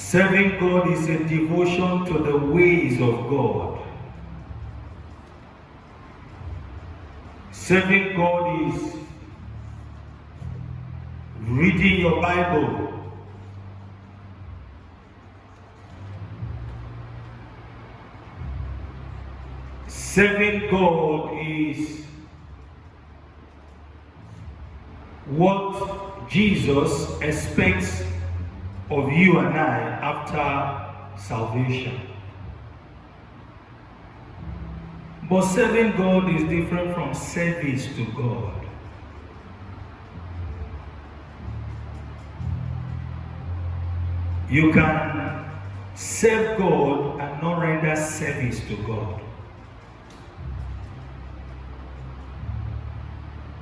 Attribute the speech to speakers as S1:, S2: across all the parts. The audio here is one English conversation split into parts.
S1: Serving God is a devotion to the ways of God. Serving God is reading your Bible. Serving God is what Jesus expects of you and I after salvation. But serving God is different from service to God. You can serve God and not render service to God.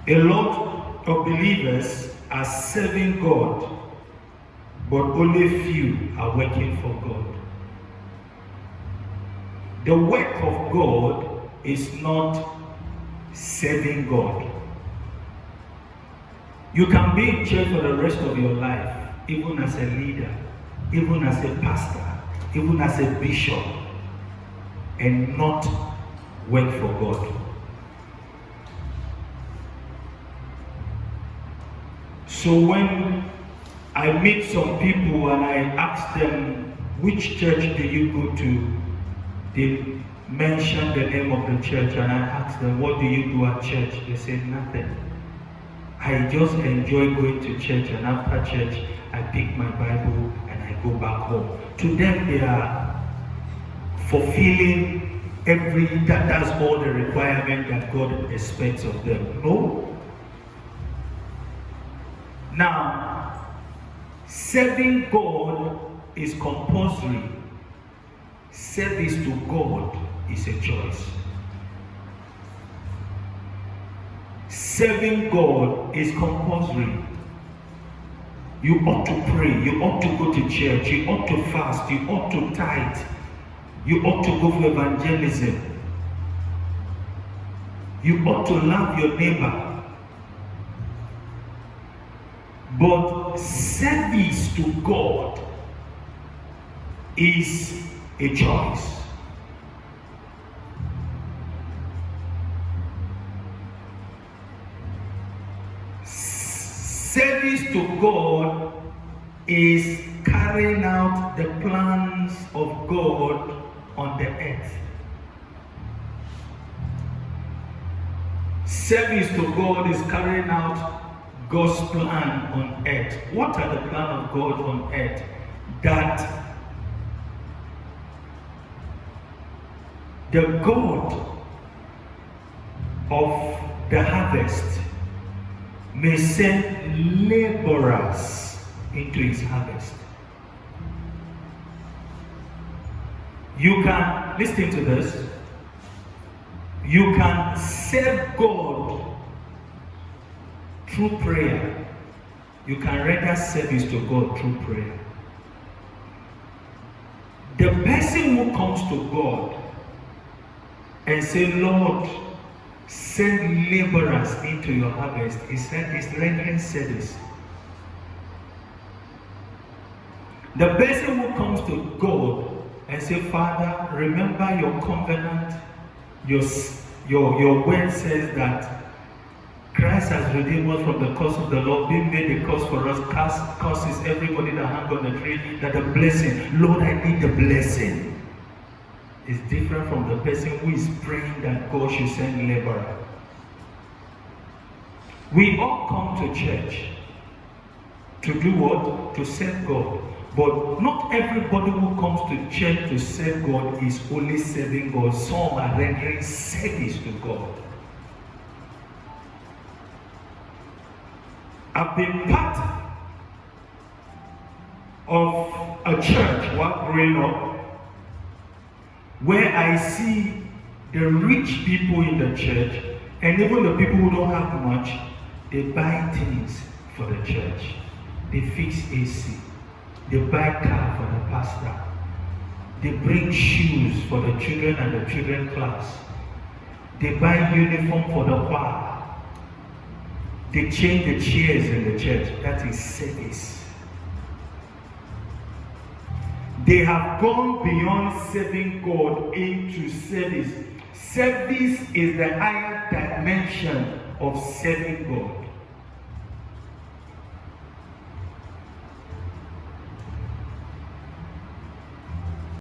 S1: A lot of believers are serving God, but only few are working for God. The work of God is not serving God. You can be in church for the rest of your life, even as a leader, even as a pastor, even as a bishop, and not work for God. So when I meet some people and I ask them, which church do you go to? They mention the name of the church, and I ask them, what do you do at church? They say, nothing. I just enjoy going to church, and after church, I pick my Bible and I go back home. To them, they are fulfilling that's all the requirement that God expects of them. No. Now, serving God is compulsory. Service to God is a choice. Serving God is compulsory. You ought to pray, you ought to go to church, you ought to fast, you ought to tithe, you ought to go for evangelism. You ought to love your neighbor. But service to God is a choice. Service to God is carrying out the plans of God on the earth. Service to God is carrying out God's plan on earth. What are the plans of God on earth? That the God of the harvest may send laborers into his harvest. You can, listen to this, you can serve God through prayer. You can render service to God through prayer. The person who comes to God and say, Lord, send laborers into your harvest, is rendering service. The person who comes to God and say, Father, remember your covenant, your word says that Christ has redeemed us from the curse of the law, being made a curse for us. Curse is everybody that hangs on the tree, that the blessing, Lord, I need the blessing. Is different from the person who is praying that God should send laborer. We all come to church to do what? To serve God. But not everybody who comes to church to serve God is only serving God. Some are rendering service to God. I've been part of a church while growing up, where I see the rich people in the church, and even the people who don't have much, they buy things for the church. They fix AC. They buy car for the pastor. They bring shoes for the children and the children class. They buy uniform for the choir. They change the chairs in the church. That is service. They have gone beyond serving God into service. Service is the higher dimension of serving God.